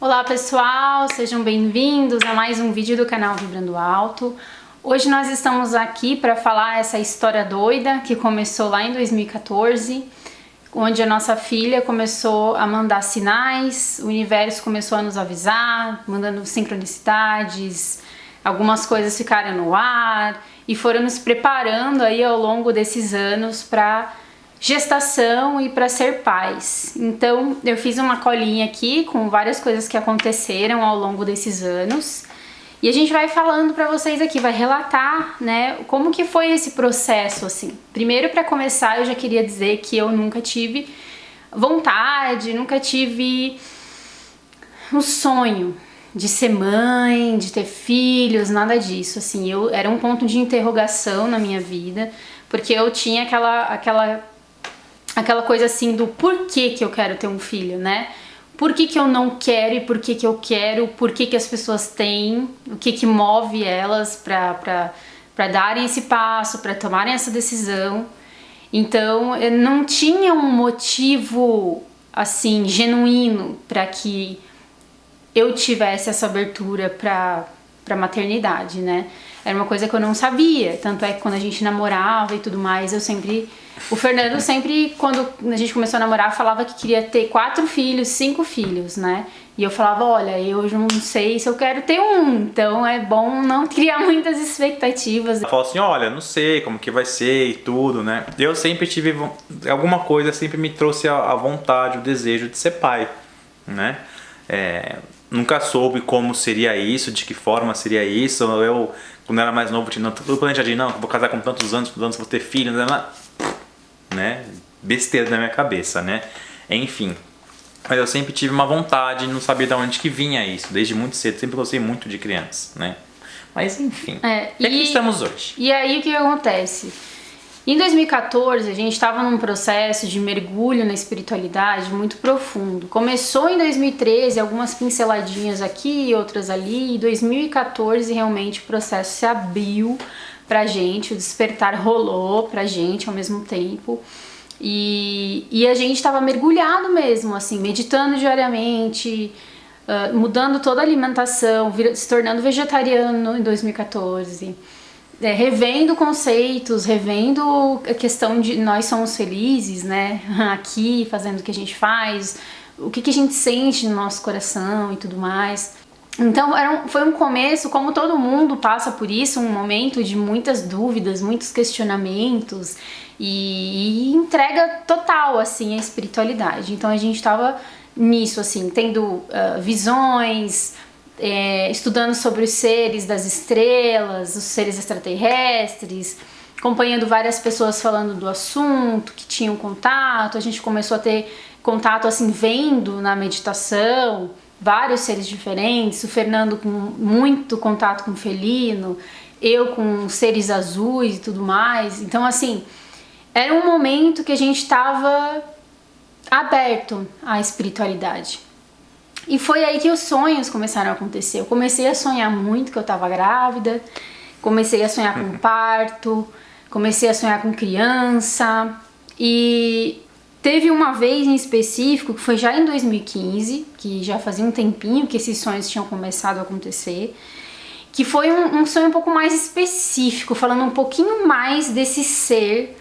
Olá pessoal, sejam bem-vindos a mais um vídeo do canal Vibrando Alto. Hoje nós estamos aqui para falar essa história doida que começou lá em 2014, onde a nossa filha começou a mandar sinais, o universo começou a nos avisar, mandando sincronicidades, algumas coisas ficaram no ar e foram nos preparando aí ao longo desses anos para gestação e para ser pais. Então eu fiz uma colinha aqui com várias coisas que aconteceram ao longo desses anos e a gente vai falando para vocês aqui, vai relatar, né, como que foi esse processo assim. Primeiro, para começar, eu já queria dizer que eu nunca tive vontade, nunca tive um sonho de ser mãe, de ter filhos, nada disso, assim. Eu era um ponto de interrogação na minha vida, porque eu tinha aquela coisa assim do porquê que eu quero ter um filho, né? Por que eu não quero e por que eu quero, por que as pessoas têm, o que move elas pra darem esse passo, pra tomarem essa decisão. Então eu não tinha um motivo assim genuíno para que eu tivesse essa abertura pra maternidade, né? Era uma coisa que eu não sabia, tanto é que quando a gente namorava e tudo mais, o Fernando sempre, quando a gente começou a namorar, falava que queria ter 4 filhos, 5 filhos, né? E eu falava, olha, eu não sei se eu quero ter um, então é bom não criar muitas expectativas. Ela falou assim, olha, não sei como que vai ser e tudo, né? Eu sempre tive, alguma coisa sempre me trouxe a vontade, o desejo de ser pai, né? Nunca soube como seria isso, de que forma seria isso. Eu, quando era mais novo, tinha tudo planejadinho, não, vou casar com tantos anos vou ter filhos, né? Besteira na minha cabeça, né? Enfim. Mas eu sempre tive uma vontade, não sabia de onde que vinha isso, desde muito cedo, sempre gostei muito de crianças, né? Mas enfim, aqui estamos hoje. E aí o que acontece? Em 2014 a gente estava num processo de mergulho na espiritualidade muito profundo. Começou em 2013, algumas pinceladinhas aqui, outras ali, e em 2014 realmente o processo se abriu pra gente, o despertar rolou pra gente ao mesmo tempo. E a gente estava mergulhado mesmo, assim, meditando diariamente, mudando toda a alimentação, se tornando vegetariano em 2014. Revendo conceitos, revendo a questão de nós somos felizes, né? Aqui, fazendo o que a gente faz, o que a gente sente no nosso coração e tudo mais. Então foi um começo, como todo mundo passa por isso, um momento de muitas dúvidas, muitos questionamentos e entrega total, assim, à espiritualidade. Então a gente estava nisso, assim, tendo visões, estudando sobre os seres das estrelas, os seres extraterrestres, acompanhando várias pessoas falando do assunto, que tinham contato. A gente começou a ter contato, assim, vendo na meditação vários seres diferentes, o Fernando com muito contato com o felino, eu com seres azuis e tudo mais. Então, assim, era um momento que a gente estava aberto à espiritualidade. E foi aí que os sonhos começaram a acontecer. Eu comecei a sonhar muito que eu estava grávida, comecei a sonhar com parto, comecei a sonhar com criança. E teve uma vez em específico, que foi já em 2015, que já fazia um tempinho que esses sonhos tinham começado a acontecer, que foi um sonho um pouco mais específico, falando um pouquinho mais desse ser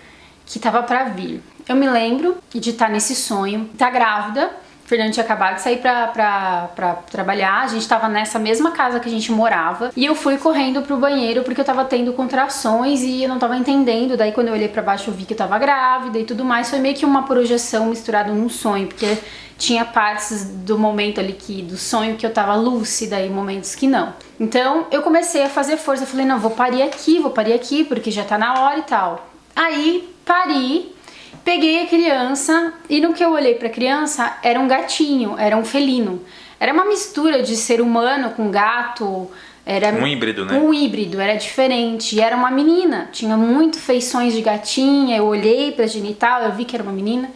que estava para vir. Eu me lembro de estar nesse sonho, estar grávida. O Fernando tinha acabado de sair pra trabalhar, a gente tava nessa mesma casa que a gente morava, e eu fui correndo pro banheiro porque eu tava tendo contrações e eu não tava entendendo. Daí quando eu olhei pra baixo eu vi que eu tava grávida e tudo mais. Foi meio que uma projeção misturada num sonho, porque tinha partes do momento ali do sonho que eu tava lúcida e momentos que não. Então eu comecei a fazer força, eu falei, não, vou parir aqui, porque já tá na hora e tal. Aí pari, peguei a criança e no que eu olhei pra criança era um gatinho, era um felino. Era uma mistura de ser humano com gato. Era um híbrido, né? Um híbrido, era diferente. E era uma menina, tinha muito feições de gatinha. Eu olhei pra genital, eu vi que era uma menina.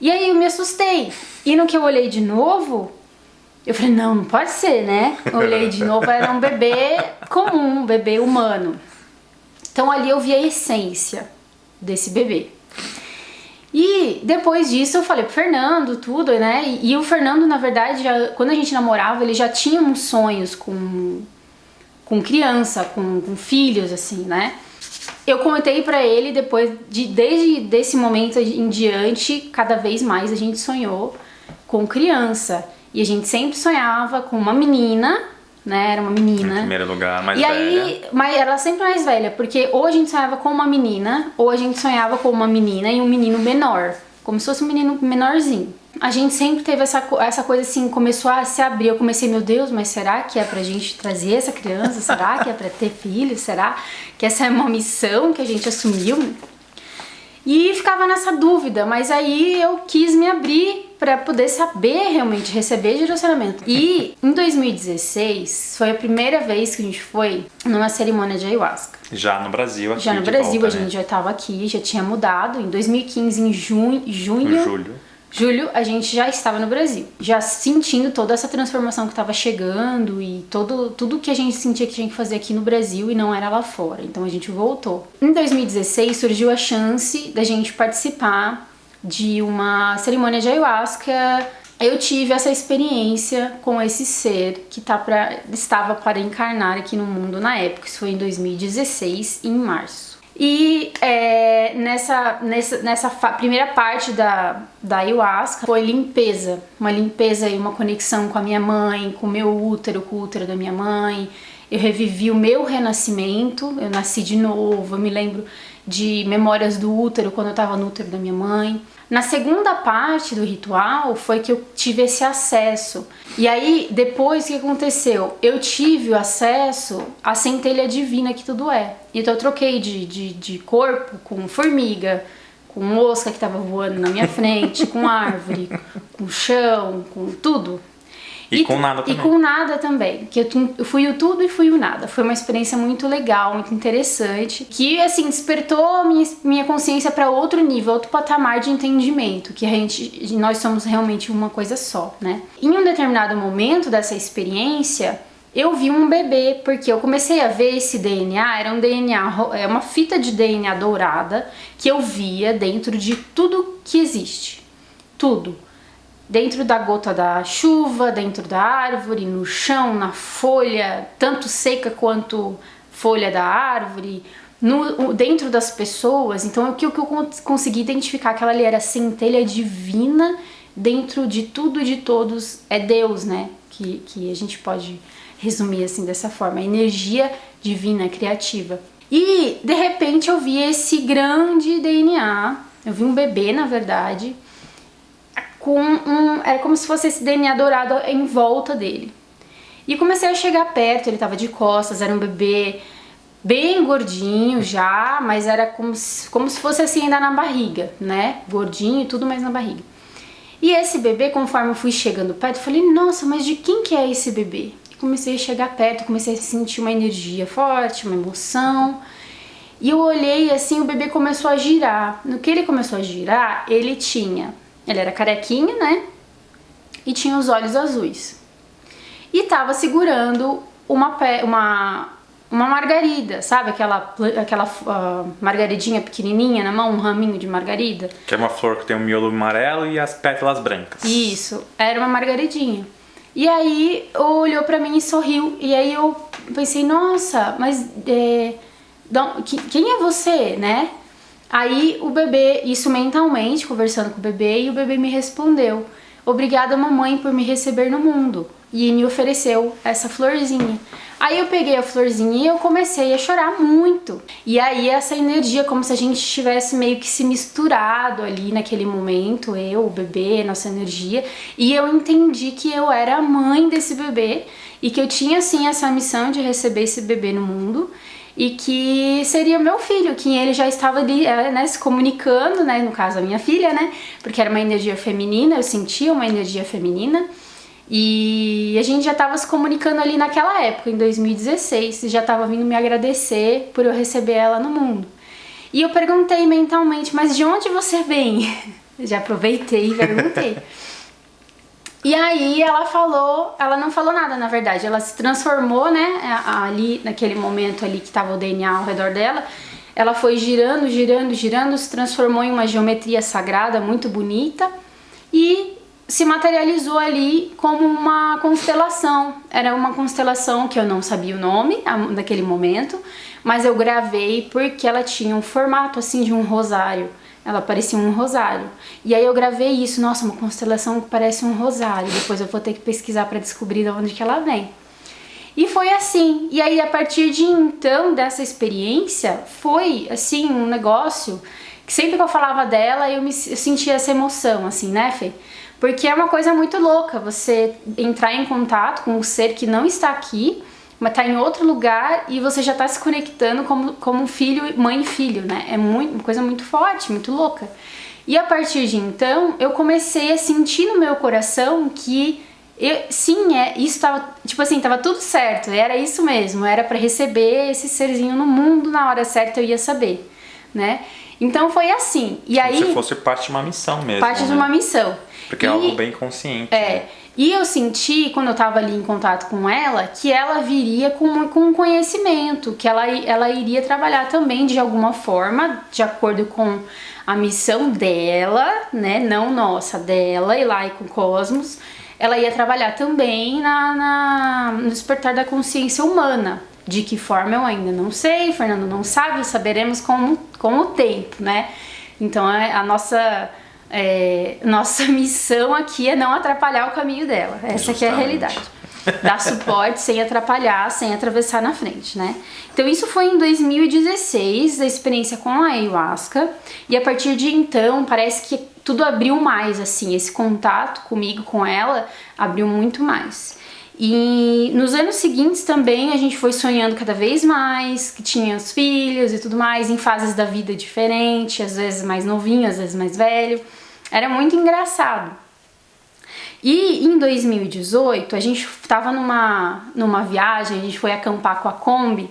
E aí eu me assustei. E no que eu olhei de novo, eu falei, não pode ser, né? Eu olhei de novo, era um bebê comum, um bebê humano. Então ali eu vi a essência desse bebê. E depois disso eu falei pro Fernando tudo, né? E o Fernando, na verdade, quando a gente namorava, ele já tinha uns sonhos com criança, com filhos, assim, né? Eu comentei pra ele desde esse momento em diante, cada vez mais a gente sonhou com criança. E a gente sempre sonhava com uma menina, né? Era uma menina. Em primeiro lugar, mais velha. E aí, mas ela sempre mais velha, porque ou a gente sonhava com uma menina, ou a gente sonhava com uma menina e um menino menor. Como se fosse um menino menorzinho. A gente sempre teve essa coisa assim, começou a se abrir. Eu comecei, meu Deus, mas será que é pra gente trazer essa criança? Será que é pra ter filhos? Será que essa é uma missão que a gente assumiu? E ficava nessa dúvida, mas aí eu quis me abrir pra poder saber realmente receber direcionamento. E em 2016 foi a primeira vez que a gente foi numa cerimônia de ayahuasca. Já no Brasil, aqui Já no Brasil, volta, a gente já tava aqui, já tinha mudado. Em 2015, em julho, a gente já estava no Brasil, já sentindo toda essa transformação que estava chegando e tudo que a gente sentia que tinha que fazer aqui no Brasil e não era lá fora. Então a gente voltou. Em 2016 surgiu a chance da gente participar de uma cerimônia de ayahuasca. Eu tive essa experiência com esse ser que estava para encarnar aqui no mundo na época. Isso foi em 2016, em março. E nessa primeira parte da ayahuasca foi limpeza. Uma limpeza e uma conexão com a minha mãe, com o meu útero, com o útero da minha mãe. Eu revivi o meu renascimento, eu nasci de novo, eu me lembro de memórias do útero, quando eu estava no útero da minha mãe. Na segunda parte do ritual foi que eu tive esse acesso. E aí, depois, o que aconteceu? Eu tive o acesso à centelha divina que tudo é. Então eu troquei de corpo com formiga, com mosca que estava voando na minha frente, com árvore, com chão, com tudo. E com nada também. E com nada também. Que eu fui o tudo e fui o nada. Foi uma experiência muito legal, muito interessante. Que, assim, despertou minha consciência para outro nível, outro patamar de entendimento. Que nós somos realmente uma coisa só, né? Em um determinado momento dessa experiência, eu vi um bebê, porque eu comecei a ver esse DNA, era um DNA, é uma fita de DNA dourada que eu via dentro de tudo que existe. Tudo. Dentro da gota da chuva, dentro da árvore, no chão, na folha, tanto seca quanto folha da árvore, dentro das pessoas. Então o que eu consegui identificar, aquela ali era a centelha divina dentro de tudo e de todos, é Deus, né? Que a gente pode resumir assim dessa forma, a energia divina, criativa. E de repente eu vi esse grande DNA, eu vi um bebê na verdade, era como se fosse esse DNA dourado em volta dele. E comecei a chegar perto, ele tava de costas, era um bebê bem gordinho já, mas era como se fosse assim ainda na barriga, né? Gordinho e tudo mais na barriga. E esse bebê, conforme eu fui chegando perto, eu falei, nossa, mas de quem que é esse bebê? E comecei a chegar perto, comecei a sentir uma energia forte, uma emoção. E eu olhei assim, o bebê começou a girar. No que ele começou a girar, ele era carequinha, né? E tinha os olhos azuis. E tava segurando uma margarida, sabe? Aquela margaridinha pequenininha na mão, um raminho de margarida. Que é uma flor que tem um miolo amarelo e as pétalas brancas. Isso, era uma margaridinha. E aí olhou pra mim e sorriu. E aí eu pensei, nossa, mas quem é você, né? Aí o bebê, isso mentalmente, conversando com o bebê, e o bebê me respondeu: obrigada, mamãe, por me receber no mundo. E me ofereceu essa florzinha. Aí eu peguei a florzinha e eu comecei a chorar muito. E aí essa energia, como se a gente tivesse meio que se misturado ali naquele momento, eu, o bebê, nossa energia. E eu entendi que eu era a mãe desse bebê e que eu tinha sim essa missão de receber esse bebê no mundo. E que seria meu filho, que ele já estava ali, né, se comunicando, né, no caso a minha filha, né, porque era uma energia feminina, eu sentia uma energia feminina, e a gente já estava se comunicando ali naquela época, em 2016, e já estava vindo me agradecer por eu receber ela no mundo. E eu perguntei mentalmente, mas de onde você vem? Já aproveitei e perguntei. E aí ela não falou nada, na verdade, ela se transformou, né, ali naquele momento ali que tava o DNA ao redor dela, ela foi girando, girando, girando, se transformou em uma geometria sagrada muito bonita e se materializou ali como uma constelação. Era uma constelação que eu não sabia o nome naquele momento, mas eu gravei porque ela tinha um formato assim de um rosário. Ela parecia um rosário. E aí eu gravei isso, nossa, uma constelação que parece um rosário. Depois eu vou ter que pesquisar para descobrir de onde que ela vem. E foi assim. E aí a partir de então, dessa experiência, foi assim um negócio que sempre que eu falava dela, eu sentia essa emoção, assim, né, Fê? Porque é uma coisa muito louca você entrar em contato com um ser que não está aqui, mas está em outro lugar e você já está se conectando como filho, mãe e filho, né? É uma coisa muito forte, muito louca. E a partir de então, eu comecei a sentir no meu coração que isso tava, tipo assim, tava tudo certo, era isso mesmo, era para receber esse serzinho no mundo, na hora certa eu ia saber, né? Então foi assim. E como aí, se fosse parte de uma missão mesmo. parte de uma missão. Porque é algo bem consciente. Né? E eu senti, quando eu tava ali em contato com ela, que ela viria com conhecimento, que ela iria trabalhar também de alguma forma, de acordo com a missão dela, né? Não nossa, dela, e lá e com o Cosmos. Ela ia trabalhar também no despertar da consciência humana. De que forma eu ainda não sei, Fernando não sabe, saberemos com o tempo, né? Então a nossa missão aqui é não atrapalhar o caminho dela. Essa que é a realidade. Dar suporte sem atrapalhar, sem atravessar na frente, né? Então isso foi em 2016, a experiência com a ayahuasca. E a partir de então, parece que tudo abriu mais, assim. Esse contato comigo, com ela, abriu muito mais. E nos anos seguintes também a gente foi sonhando cada vez mais, que tinha os filhos e tudo mais, em fases da vida diferentes, às vezes mais novinho, às vezes mais velho. Era muito engraçado. E em 2018 a gente estava numa viagem, a gente foi acampar com a Kombi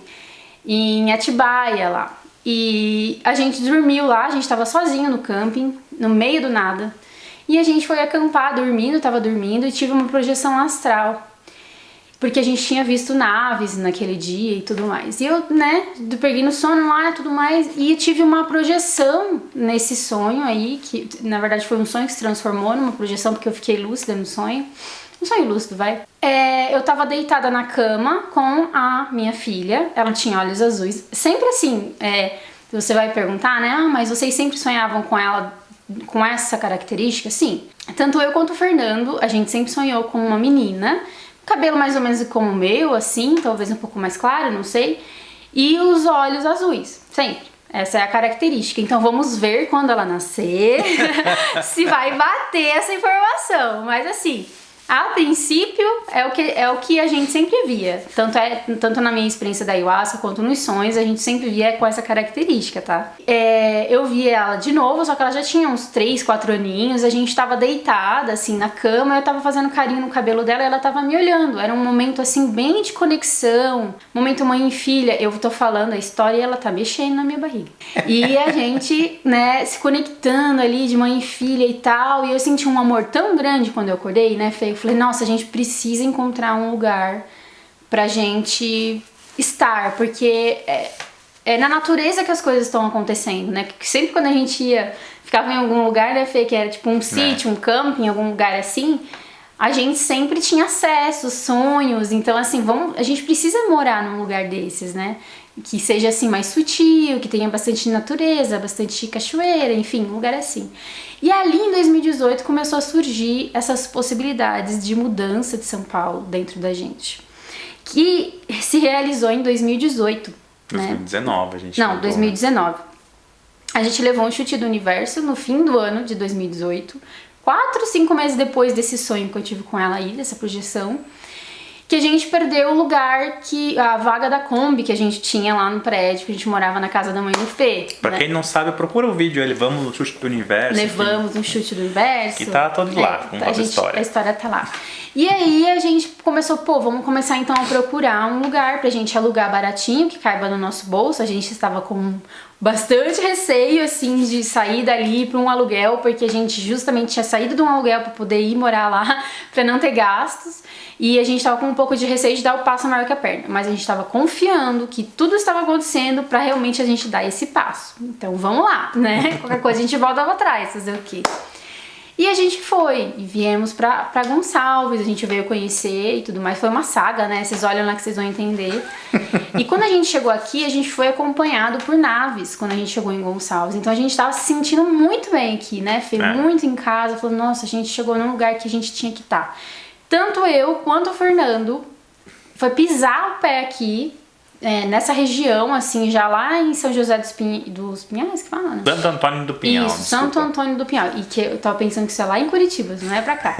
em Atibaia lá. E a gente dormiu lá, a gente estava sozinho no camping, no meio do nada. E a gente foi acampar tava dormindo e tive uma projeção astral. Porque a gente tinha visto naves naquele dia e tudo mais. E eu, né, peguei no sono lá e tudo mais. E tive uma projeção nesse sonho aí, que na verdade foi um sonho que se transformou numa projeção, porque eu fiquei lúcida no sonho. Um sonho lúcido, vai. Eu tava deitada na cama com a minha filha. Ela tinha olhos azuis. Sempre assim, você vai perguntar, né? Ah, mas vocês sempre sonhavam com ela com essa característica? Sim. Tanto eu quanto o Fernando, a gente sempre sonhou com uma menina. Cabelo mais ou menos como o meu, assim, talvez um pouco mais claro, não sei. E os olhos azuis, sempre. Essa é a característica. Então vamos ver quando ela nascer se vai bater essa informação. Mas assim, a princípio é o que a gente sempre via. Tanto na minha experiência da ayahuasca quanto nos sonhos, a gente sempre via com essa característica, tá? Eu vi ela de novo, só que ela já tinha uns 3, 4 aninhos. A gente tava deitada, assim, na cama. Eu tava fazendo carinho no cabelo dela e ela tava me olhando. Era um momento, assim, bem de conexão. Momento mãe e filha. Eu tô falando a história e ela tá mexendo na minha barriga. E a gente, né, se conectando ali de mãe e filha e tal. E eu senti um amor tão grande quando eu acordei, né, Fê? Eu falei, nossa, a gente precisa encontrar um lugar pra gente estar, porque é na natureza que as coisas estão acontecendo, né? Porque sempre quando a gente ficava em algum lugar, né, Fê, que era tipo um sítio, um camping, algum lugar assim, a gente sempre tinha acesso, sonhos, então assim, a gente precisa morar num lugar desses, né? Que seja assim mais sutil, que tenha bastante natureza, bastante cachoeira, enfim, um lugar assim. E ali em 2018 começou a surgir essas possibilidades de mudança de São Paulo dentro da gente, que se realizou em 2018. 2019, né? A gente Não, 2019. A gente levou um chute do universo no fim do ano de 2018, 4, 5 meses depois desse sonho que eu tive com ela aí, dessa projeção, que a gente perdeu o lugar, a vaga da Kombi que a gente tinha lá no prédio, que a gente morava na casa da mãe do Fê. Pra quem não sabe, procura o vídeo, levamos no chute do universo. Levamos um chute do universo. Que tá todo lá, com a história. A história tá lá. E aí a gente começou, vamos começar então a procurar um lugar pra gente alugar baratinho, que caiba no nosso bolso. A gente estava com bastante receio, assim, de sair dali pra um aluguel, porque a gente justamente tinha saído de um aluguel pra poder ir morar lá, pra não ter gastos. E a gente tava com um pouco de receio de dar o passo maior que a perna, mas a gente tava confiando que tudo estava acontecendo pra realmente a gente dar esse passo. Então vamos lá, né? Qualquer coisa a gente volta pra trás, fazer o quê? E a gente foi, e viemos pra Gonçalves, a gente veio conhecer e tudo mais. Foi uma saga, né? Vocês olham lá que vocês vão entender. E quando a gente chegou aqui, a gente foi acompanhado por naves, quando a gente chegou em Gonçalves. Então a gente tava se sentindo muito bem aqui, né? Foi muito em casa, falou, nossa, a gente chegou num lugar que a gente tinha que estar. Tanto eu quanto o Fernando foi pisar o pé aqui, nessa região, assim, já lá em São José dos Pinhais, que fala, né? Santo Antônio do Pinhal. Isso, Santo Antônio do Pinhal. E que eu tava pensando que isso é lá em Curitiba, não é pra cá.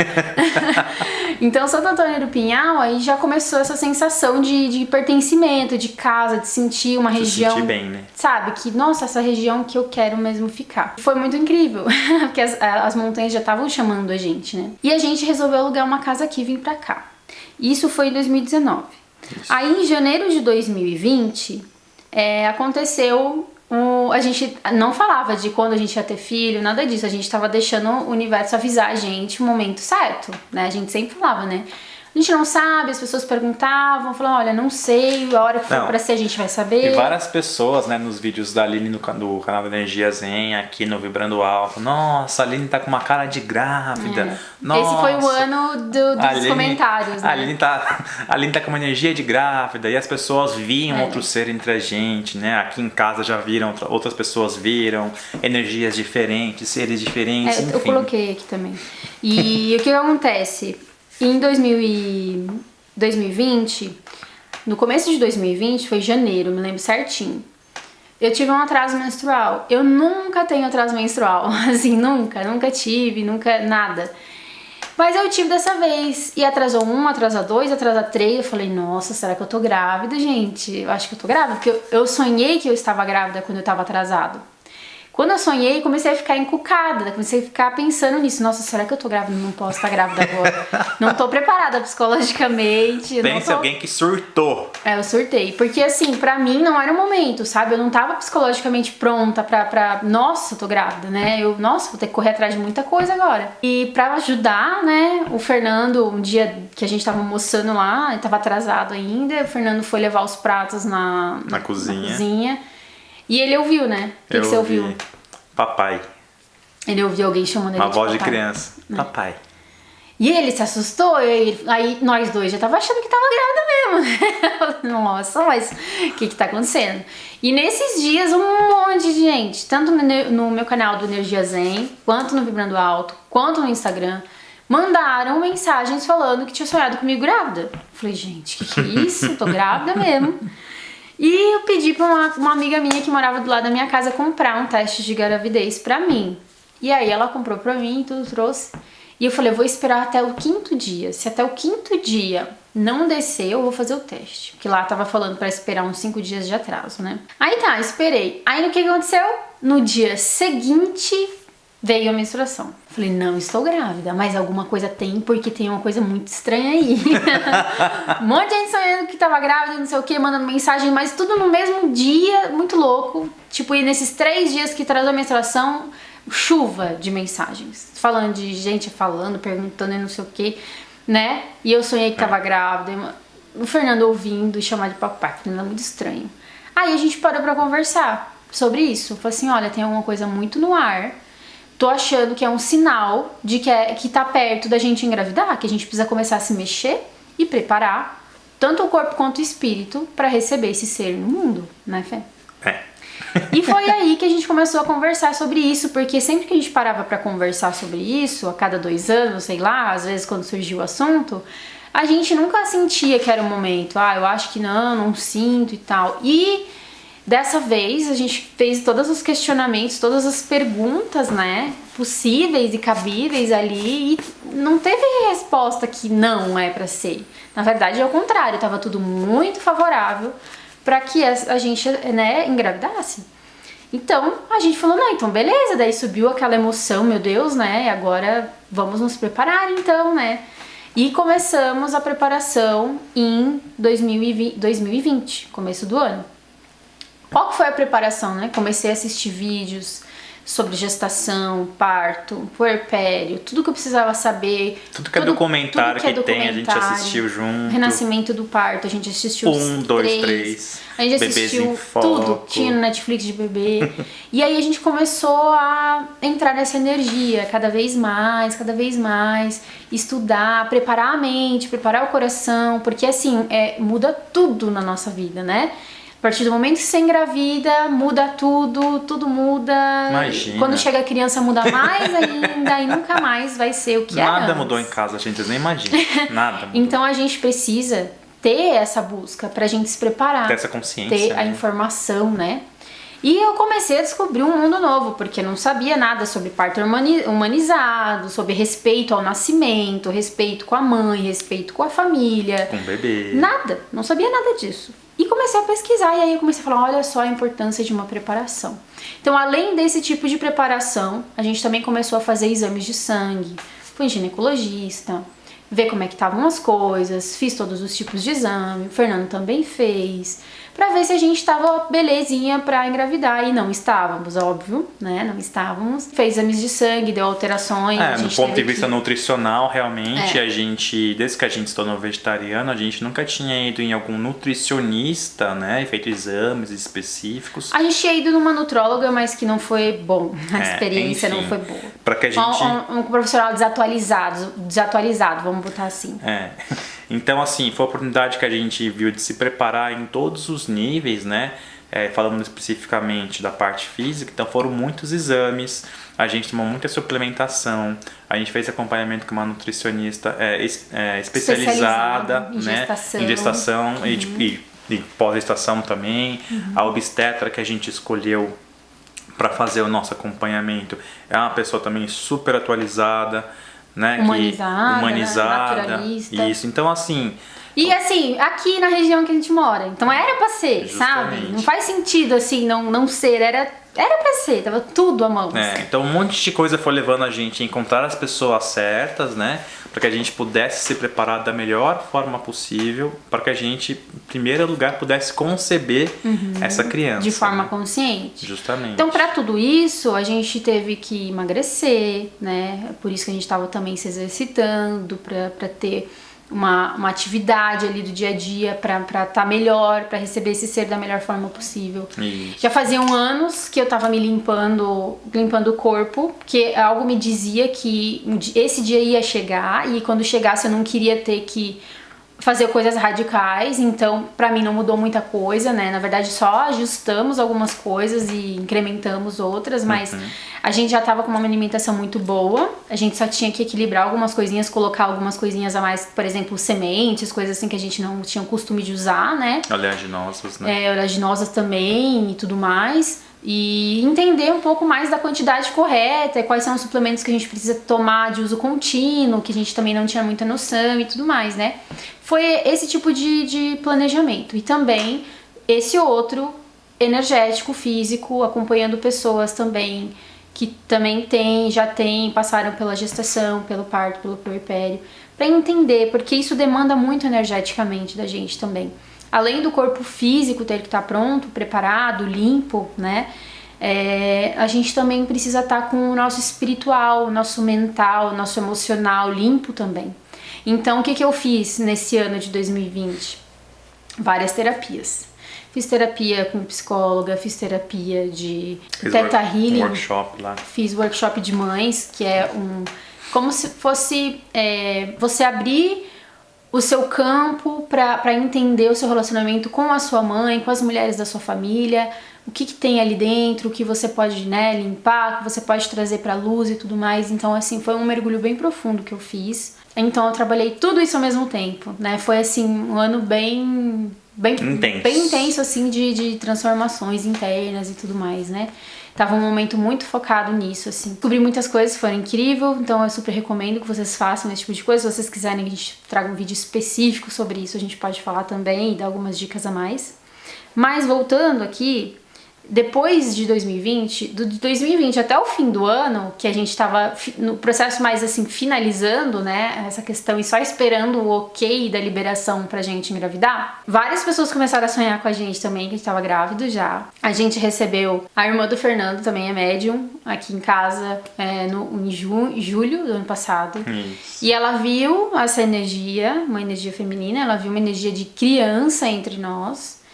Então, Santo Antônio do Pinhal, aí já começou essa sensação de pertencimento, de casa, de sentir uma região... sentir bem, né? Sabe? Que, nossa, essa região que eu quero mesmo ficar. Foi muito incrível, porque as montanhas já estavam chamando a gente, né? E a gente resolveu alugar uma casa aqui e vir pra cá. Isso foi em 2019. Isso. Aí, em janeiro de 2020, aconteceu... A gente não falava de quando a gente ia ter filho, nada disso. A gente tava deixando o universo avisar a gente o momento certo, né? A gente sempre falava, né? A gente não sabe, as pessoas perguntavam, falavam, olha, não sei, a hora que for pra ser a gente vai saber. E várias pessoas, né, nos vídeos da Aline do canal da Energia Zen, aqui no Vibrando Alto, nossa, a Aline tá com uma cara de grávida. Nossa, esse foi o ano dos comentários, né? A Aline tá com uma energia de grávida, e as pessoas viam outro ser entre a gente, né? Aqui em casa já viram, outras pessoas viram, energias diferentes, seres diferentes, enfim. Eu coloquei aqui também. E o que acontece? Em 2020, no começo de 2020, foi janeiro, me lembro certinho, eu tive um atraso menstrual. Eu nunca tenho atraso menstrual, assim, nunca tive, nunca, nada. Mas eu tive dessa vez, e atrasou 1, atrasou 2, atrasou 3, eu falei, nossa, será que eu tô grávida, gente? Eu acho que eu tô grávida, porque eu sonhei que eu estava grávida quando eu tava atrasado. Quando eu sonhei, comecei a ficar encucada, comecei a ficar pensando nisso. Nossa, será que eu tô grávida? Não posso estar grávida agora. Não tô preparada psicologicamente. Pense alguém que surtou. Eu surtei. Porque, assim, pra mim não era o momento, sabe? Eu não tava psicologicamente pronta pra... Nossa, eu tô grávida, né? Nossa, vou ter que correr atrás de muita coisa agora. E pra ajudar, né, o Fernando, um dia que a gente tava almoçando lá, ele tava atrasado ainda, o Fernando foi levar os pratos na cozinha. E ele ouviu, né? O que você ouviu? Papai. Ele ouviu alguém chamando ele de papai. Uma voz de criança. Né? Papai. E ele se assustou, aí nós dois já tava achando que tava grávida mesmo. Nossa, mas o que tá acontecendo? E nesses dias um monte de gente, tanto no meu canal do Energia Zen, quanto no Vibrando Alto, quanto no Instagram, mandaram mensagens falando que tinha sonhado comigo grávida. Falei, gente, que é isso? Tô grávida mesmo. E eu pedi pra uma amiga minha que morava do lado da minha casa comprar um teste de gravidez pra mim. E aí ela comprou pra mim e tudo, trouxe. E eu falei, eu vou esperar até o 5º dia. Se até o 5º dia não descer, eu vou fazer o teste. Porque lá tava falando pra esperar uns 5 dias de atraso, né? Aí tá, esperei. Aí o que aconteceu? No dia seguinte veio a menstruação. Falei, não estou grávida, mas alguma coisa tem, porque tem uma coisa muito estranha aí. Um monte de gente sonhando que tava grávida, não sei o que, mandando mensagem, mas tudo no mesmo dia, muito louco. Tipo, e nesses 3 dias que atrasou a menstruação, chuva de mensagens. Falando de gente falando, perguntando e não sei o que, né? E eu sonhei que tava grávida. O Fernando ouvindo e chamar de papai, Fernando é muito estranho. Aí a gente parou pra conversar sobre isso. Falei assim, olha, tem alguma coisa muito no ar. Tô achando que é um sinal de que tá perto da gente engravidar, que a gente precisa começar a se mexer e preparar tanto o corpo quanto o espírito pra receber esse ser no mundo, né, Fê? E foi aí que a gente começou a conversar sobre isso, porque sempre que a gente parava pra conversar sobre isso, a cada 2 anos, sei lá, às vezes quando surgiu o assunto, a gente nunca sentia que era o momento. Eu acho que não sinto e tal. E dessa vez a gente fez todos os questionamentos, todas as perguntas, né, possíveis e cabíveis ali, e não teve resposta que não é pra ser. Na verdade, ao contrário, tava tudo muito favorável pra que a gente, né, engravidasse. Então, a gente falou, não, então beleza, daí subiu aquela emoção, meu Deus, né, agora vamos nos preparar então, né. E começamos a preparação em 2020, começo do ano. Qual que foi a preparação, né? Comecei a assistir vídeos sobre gestação, parto, puerpério, tudo que eu precisava saber. Tudo que é documentário que tem, a gente assistiu junto. Renascimento do parto, a gente assistiu 1, 2, 3. A gente assistiu tudo, tinha no Netflix de bebê. E aí a gente começou a entrar nessa energia cada vez mais, estudar, preparar a mente, preparar o coração, porque assim, muda tudo na nossa vida, né? A partir do momento que você engravida, muda tudo muda. Imagina. Quando chega a criança, muda mais ainda e nunca mais vai ser o que era Nada antes. mudou em casa, gente, vocês nem imaginam. Nada mudou. Então a gente precisa ter essa busca pra gente se preparar. Ter essa consciência. Ter a informação, né? E eu comecei a descobrir um mundo novo, porque eu não sabia nada sobre parto humanizado, sobre respeito ao nascimento, respeito com a mãe, respeito com a família. Com o bebê. Nada, não sabia nada disso. E comecei a pesquisar, e aí eu comecei a falar, olha só a importância de uma preparação. Então, além desse tipo de preparação, a gente também começou a fazer exames de sangue, fui ginecologista, ver como é que estavam as coisas, fiz todos os tipos de exame, o Fernando também fez, pra ver se a gente tava belezinha pra engravidar, e não estávamos, óbvio, né, não estávamos. Fez exames de sangue, deu alterações. No ponto de vista nutricional, realmente, a gente, desde que a gente se tornou vegetariano, a gente nunca tinha ido em algum nutricionista, né, e feito exames específicos. A gente tinha ido numa nutróloga, mas que não foi bom, a experiência enfim, não foi boa. Pra que a gente... Um profissional desatualizado, vamos botar assim. Então, assim, foi a oportunidade que a gente viu de se preparar em todos os níveis, né? Falando especificamente da parte física, então foram muitos exames, a gente tomou muita suplementação, a gente fez acompanhamento com uma nutricionista especializada, né? Em gestação e pós-gestação também. A obstetra que a gente escolheu para fazer o nosso acompanhamento é uma pessoa também super atualizada, né? Humanizada, naturalista. Isso, então assim... E assim, aqui na região que a gente mora, então era pra ser, justamente. Sabe? Não faz sentido assim, não ser, era pra ser, tava tudo à mão. Então um monte de coisa foi levando a gente a encontrar as pessoas certas, né? Para que a gente pudesse se preparar da melhor forma possível, para que a gente, em primeiro lugar, pudesse conceber essa criança. De forma consciente. Justamente. Então, para tudo isso, a gente teve que emagrecer, né? Por isso que a gente estava também se exercitando, para ter uma atividade ali do dia a dia, para estar melhor, para receber esse ser da melhor forma possível. Isso. Já faziam anos que eu tava me limpando o corpo, porque algo me dizia que esse dia ia chegar, e quando chegasse eu não queria ter que fazer coisas radicais, então pra mim não mudou muita coisa, né? Na verdade só ajustamos algumas coisas e incrementamos outras, mas a gente já tava com uma alimentação muito boa, a gente só tinha que equilibrar algumas coisinhas, colocar algumas coisinhas a mais, por exemplo, sementes, coisas assim que a gente não tinha o costume de usar, né? Oleaginosas, né? Oleaginosas também e tudo mais. E entender um pouco mais da quantidade correta, quais são os suplementos que a gente precisa tomar de uso contínuo, que a gente também não tinha muita noção e tudo mais, né? Foi esse tipo de planejamento. E também esse outro energético, físico, acompanhando pessoas também que também passaram pela gestação, pelo parto, pelo puerpério, para entender, porque isso demanda muito energeticamente da gente também. Além do corpo físico ter que estar pronto, preparado, limpo, né? A gente também precisa estar com o nosso espiritual, nosso mental, nosso emocional limpo também. Então, o que eu fiz nesse ano de 2020? Várias terapias. Fiz terapia com psicóloga, fiz terapia de Theta Healing. Workshop lá. Fiz workshop de mães, que é como se fosse você abrir o seu campo para entender o seu relacionamento com a sua mãe, com as mulheres da sua família, o que tem ali dentro, o que você pode, né, limpar, o que você pode trazer pra luz e tudo mais. Então, assim, foi um mergulho bem profundo que eu fiz. Então, eu trabalhei tudo isso ao mesmo tempo, né? Foi, assim, um ano bem intenso, assim, de transformações internas e tudo mais, né? Tava um momento muito focado nisso, assim. Descobri muitas coisas, foi incrível, então eu super recomendo que vocês façam esse tipo de coisa. Se vocês quiserem que a gente traga um vídeo específico sobre isso, a gente pode falar também e dar algumas dicas a mais. Mas voltando aqui, depois de 2020, de 2020 até o fim do ano, que a gente estava no processo mais assim, finalizando, né, essa questão e só esperando o ok da liberação pra gente engravidar, várias pessoas começaram a sonhar com a gente também, que a gente tava grávido já. A gente recebeu, a irmã do Fernando também é médium, aqui em casa, em julho do ano passado. Isso. E ela viu essa energia, uma energia feminina, ela viu uma energia de criança entre nós.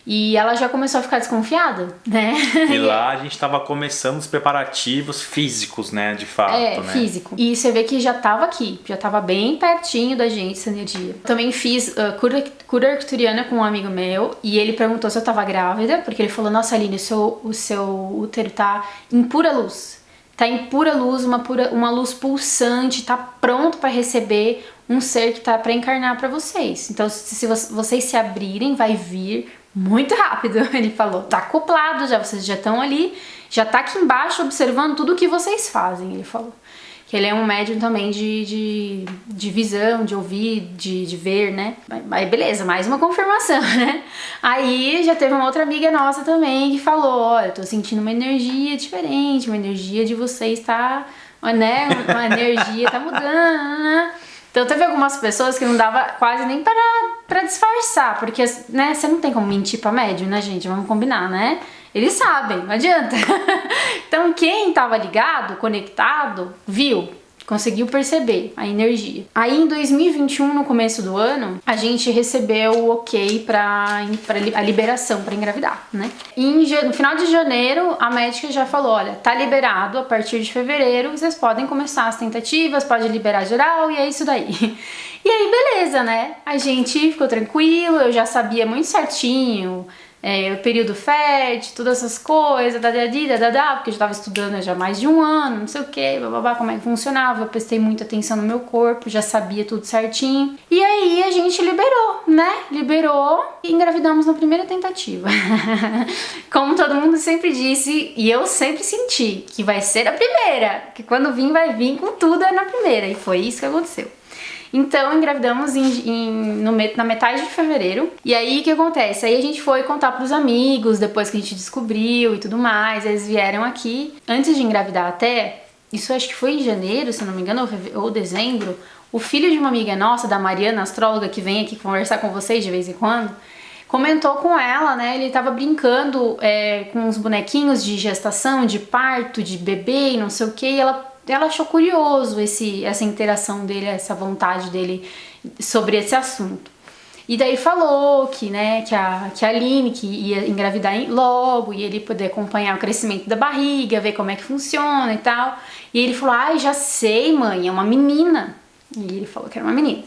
E ela já começou a ficar desconfiada, né? E lá a gente tava começando os preparativos físicos, né? De fato, né? Físico. E você vê que já tava aqui, já tava bem pertinho da gente essa energia. Também fiz cura arcturiana com um amigo meu, e ele perguntou se eu tava grávida, porque ele falou, nossa, Aline, o seu útero tá em pura luz. Tá em pura luz, uma luz pulsante, tá pronto para receber um ser que tá para encarnar para vocês. Então, se vocês se abrirem, vai vir muito rápido, ele falou. Tá acoplado já, vocês já estão ali, já tá aqui embaixo observando tudo o que vocês fazem, ele falou. Que ele é um médium também de visão, de ouvir, de ver, né? Aí beleza, mais uma confirmação, né? Aí já teve uma outra amiga nossa também que falou, olha, eu tô sentindo uma energia diferente, uma energia de vocês tá, né? Uma energia tá mudando, né? Então teve algumas pessoas que não dava quase nem pra disfarçar, porque, né, você não tem como mentir pra médium, né, gente? Vamos combinar, né? Eles sabem, não adianta. Então quem tava ligado, conectado, viu, conseguiu perceber a energia. Aí em 2021, no começo do ano, a gente recebeu o ok pra a liberação pra engravidar, né? No final de janeiro, a médica já falou, olha, tá liberado, a partir de fevereiro vocês podem começar as tentativas, pode liberar geral e é isso daí. E aí beleza, né? A gente ficou tranquilo, eu já sabia muito certinho o período fértil, todas essas coisas, porque eu já tava estudando já há mais de um ano, não sei o que, bababá, como é que funcionava, eu prestei muita atenção no meu corpo, já sabia tudo certinho. E aí a gente liberou, né? Liberou e engravidamos na primeira tentativa. Como todo mundo sempre disse, e eu sempre senti, que vai ser a primeira, que quando vai vir com tudo é na primeira, e foi isso que aconteceu. Então, engravidamos na metade de fevereiro. E aí, o que acontece? Aí a gente foi contar pros amigos, depois que a gente descobriu e tudo mais. Eles vieram aqui. Antes de engravidar até, isso acho que foi em janeiro, se eu não me engano, ou dezembro. O filho de uma amiga nossa, da Mariana, astróloga, que vem aqui conversar com vocês de vez em quando, comentou com ela, né? Ele tava brincando com uns bonequinhos de gestação, de parto, de bebê e não sei o que. E ela achou curioso essa interação dele, essa vontade dele sobre esse assunto. E daí falou que, né, que a Aline que ia engravidar logo e ele poder acompanhar o crescimento da barriga, ver como é que funciona e tal. E ele falou, ai, já sei, mãe, é uma menina. E ele falou que era uma menina.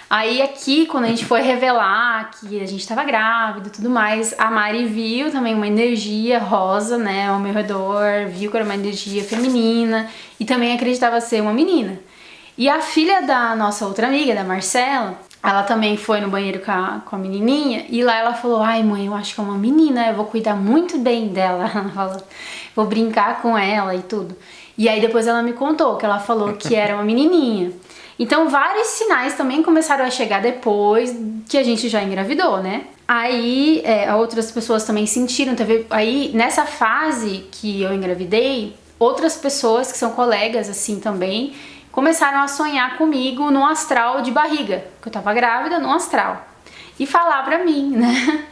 Aí aqui, quando a gente foi revelar que a gente tava grávida e tudo mais, a Mari viu também uma energia rosa, né, ao meu redor, viu que era uma energia feminina e também acreditava ser uma menina. E a filha da nossa outra amiga, da Marcela, ela também foi no banheiro com a menininha e lá ela falou, ai mãe, eu acho que é uma menina, eu vou cuidar muito bem dela, ela falou, vou brincar com ela e tudo. E aí depois ela me contou que ela falou que era uma menininha. Então vários sinais também começaram a chegar depois que a gente já engravidou, né? Aí outras pessoas também sentiram, aí nessa fase que eu engravidei, outras pessoas que são colegas assim também começaram a sonhar comigo no astral de barriga, que eu tava grávida no astral, e falar pra mim, né?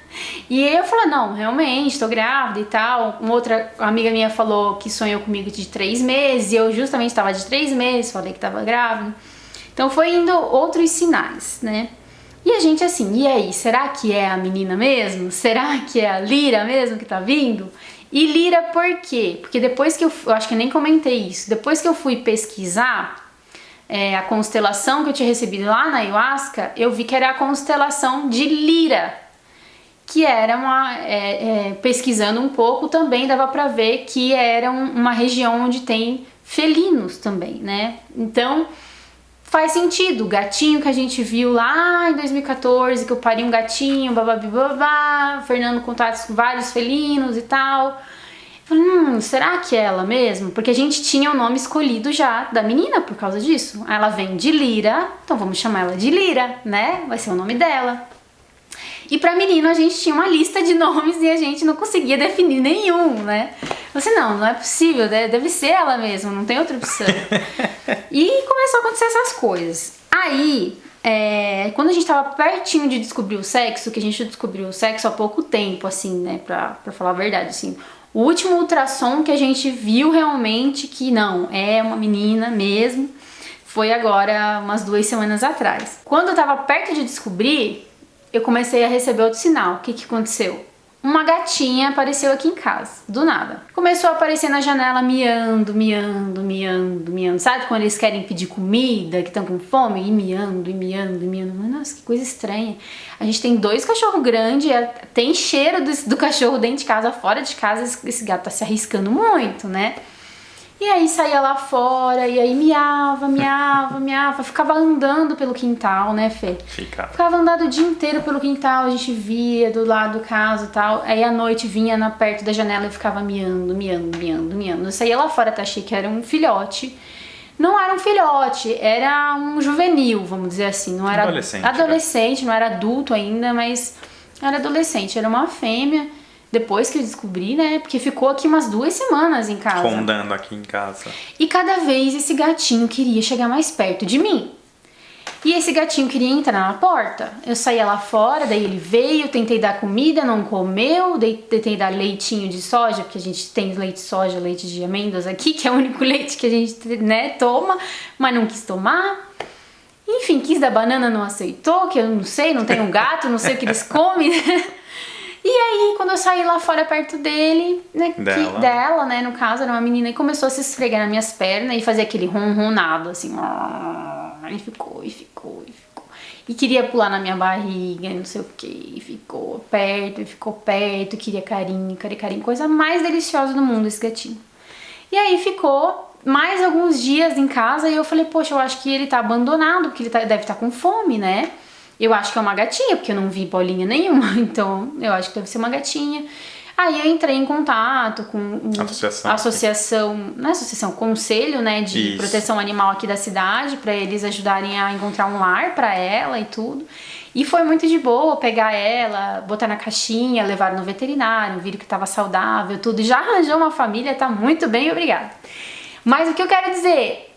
E aí eu falei, não, realmente, tô grávida e tal. Uma outra amiga minha falou que sonhou comigo de 3 meses, e eu justamente tava de 3 meses, falei que tava grávida. Então foi indo outros sinais, né? E a gente assim, e aí, será que é a menina mesmo? Será que é a Lira mesmo que tá vindo? E Lira por quê? Porque depois que eu acho que eu nem comentei isso, depois que eu fui pesquisar a constelação que eu tinha recebido lá na Ayahuasca, eu vi que era a constelação de Lira, que era pesquisando um pouco também dava pra ver que era uma região onde tem felinos também, né? Então faz sentido, o gatinho que a gente viu lá em 2014, que eu pari um gatinho, babá, Fernando contatos com vários felinos e tal. Eu falei, será que é ela mesmo? Porque a gente tinha o nome escolhido já da menina por causa disso. Ela vem de Lira, então vamos chamar ela de Lira, né? Vai ser o nome dela. E pra menino a gente tinha uma lista de nomes e a gente não conseguia definir nenhum, né? Você não é possível, deve ser ela mesma, não tem outra opção. E começou a acontecer essas coisas. Aí, quando a gente tava pertinho de descobrir o sexo, que a gente descobriu o sexo há pouco tempo, assim, né? Pra falar a verdade, assim. O último ultrassom que a gente viu realmente que não, é uma menina mesmo, foi agora umas 2 semanas atrás. Quando eu tava perto de descobrir, eu comecei a receber outro sinal. O que aconteceu? Uma gatinha apareceu aqui em casa, do nada. Começou a aparecer na janela miando. Sabe quando eles querem pedir comida, que estão com fome? E miando. Nossa, que coisa estranha. A gente tem 2 cachorros grandes, tem cheiro do cachorro dentro de casa, fora de casa, esse gato tá se arriscando muito, né? E aí saía lá fora, e aí miava, ficava andando pelo quintal, né, Fê? Ficava andando o dia inteiro pelo quintal, a gente via do lado do casa e tal. Aí à noite vinha perto da janela e ficava miando. Eu saía lá fora, até achei que era um filhote. Não era um filhote, era um juvenil, vamos dizer assim. Não era adolescente, não era adulto ainda, mas era adolescente, era uma fêmea. Depois que eu descobri, né? Porque ficou aqui umas 2 semanas em casa. Rondando aqui em casa. E cada vez esse gatinho queria chegar mais perto de mim. E esse gatinho queria entrar na porta. Eu saía lá fora, daí ele veio, tentei dar comida, não comeu. Tentei dar leitinho de soja, porque a gente tem leite de soja, leite de amêndoas aqui, que é o único leite que a gente, né, toma. Mas não quis tomar. Enfim, quis dar banana, não aceitou, que eu não sei, não tenho um gato, não sei o que eles comem, né? E aí, quando eu saí lá fora perto dele, né, dela, né, no caso, era uma menina, e começou a se esfregar nas minhas pernas e fazer aquele ronronado, assim, e ficou. E queria pular na minha barriga, não sei o que, e ficou perto, queria carinho, coisa mais deliciosa do mundo esse gatinho. E aí ficou mais alguns dias em casa e eu falei, poxa, eu acho que ele tá abandonado, porque ele deve estar com fome, né? Eu acho que é uma gatinha, porque eu não vi bolinha nenhuma, então eu acho que deve ser uma gatinha. Aí eu entrei em contato com conselho, né, de proteção animal aqui da cidade, para eles ajudarem a encontrar um lar para ela e tudo. E foi muito de boa pegar ela, botar na caixinha, levar no veterinário, viram que estava saudável, tudo. Já arranjou uma família, tá muito bem, obrigada. Mas o que eu quero dizer...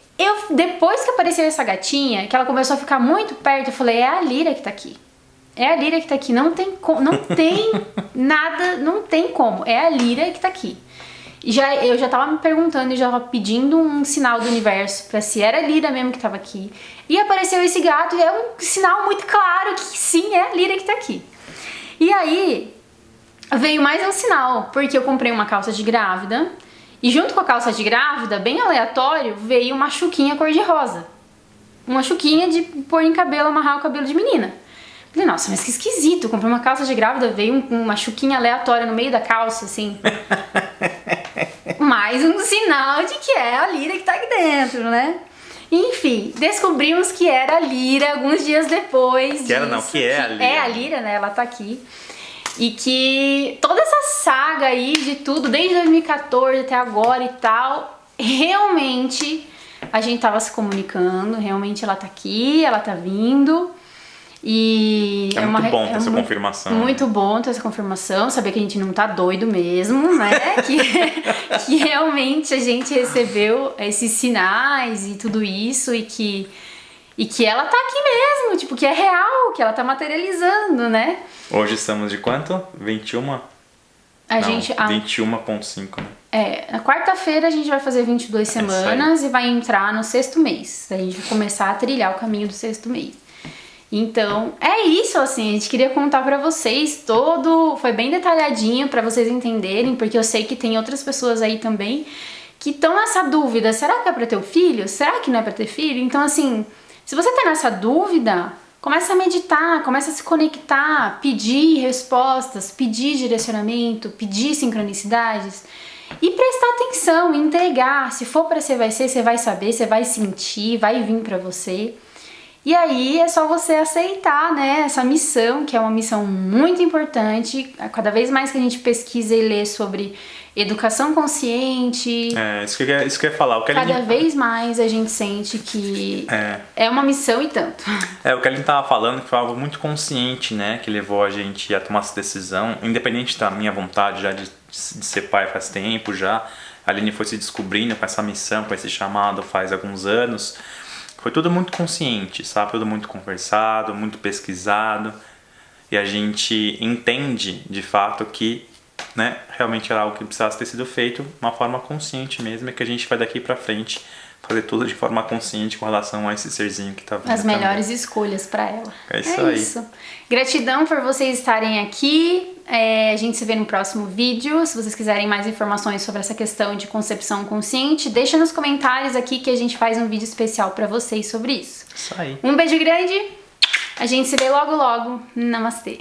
depois que apareceu essa gatinha, que ela começou a ficar muito perto, eu falei, é a Lira que tá aqui. Não tem nada, não tem como. É a Lira que tá aqui. E eu já tava me perguntando e já tava pedindo um sinal do universo pra se era a Lira mesmo que tava aqui. E apareceu esse gato e é um sinal muito claro que sim, é a Lira que tá aqui. E aí, veio mais um sinal, porque eu comprei uma calça de grávida. E junto com a calça de grávida, bem aleatório, veio uma chuquinha cor-de-rosa. Uma chuquinha de pôr em cabelo, amarrar o cabelo de menina. Falei, nossa, mas que esquisito. Comprei uma calça de grávida, veio uma chuquinha aleatória no meio da calça, assim. Mais um sinal de que é a Lira que tá aqui dentro, né? Enfim, descobrimos que era a Lira alguns dias depois. Que era não, que é a Lira. É a Lira, né? Ela tá aqui. E que toda essa saga aí de tudo, desde 2014 até agora e tal, realmente a gente tava se comunicando, realmente ela tá aqui, ela tá vindo. E muito bom ter essa confirmação. Muito bom ter essa confirmação, saber que a gente não tá doido mesmo, né? que realmente a gente recebeu esses sinais e tudo isso e que ela tá aqui mesmo, tipo, que é real, que ela tá materializando, né? Hoje estamos de quanto? 21? 21,5, né? Na quarta-feira a gente vai fazer 22 semanas e vai entrar no 6º mês. A gente vai começar a trilhar o caminho do 6º mês. Então, é isso, assim, a gente queria contar pra vocês foi bem detalhadinho pra vocês entenderem, porque eu sei que tem outras pessoas aí também que estão nessa dúvida, será que é pra ter o filho? Será que não é pra ter filho? Então, assim, se você tá nessa dúvida, começa a meditar, começa a se conectar, pedir respostas, pedir direcionamento, pedir sincronicidades e prestar atenção, entregar. Se for pra ser, vai ser, você vai saber, você vai sentir, vai vir pra você. E aí é só você aceitar, né, essa missão, que é uma missão muito importante. Cada vez mais que a gente pesquisa e lê sobre educação consciente. Isso que eu ia falar. Cada vez mais a gente sente que é uma missão e tanto. O que a Aline tava falando, que foi algo muito consciente, né? Que levou a gente a tomar essa decisão, independente da minha vontade já de ser pai faz tempo já. A Aline foi se descobrindo com essa missão, com esse chamado faz alguns anos. Foi tudo muito consciente, sabe? Tudo muito conversado, muito pesquisado. E a gente entende, de fato, que, né, realmente era algo que precisasse ter sido feito de uma forma consciente mesmo, e que a gente vai daqui pra frente fazer tudo de forma consciente com relação a esse serzinho que tá vindo. As melhores escolhas pra ela. É isso aí. Isso. Gratidão por vocês estarem aqui. A gente se vê no próximo vídeo. Se vocês quiserem mais informações sobre essa questão de concepção consciente, deixa nos comentários aqui que a gente faz um vídeo especial pra vocês sobre isso. Isso aí. Um beijo grande. A gente se vê logo logo. Namastê.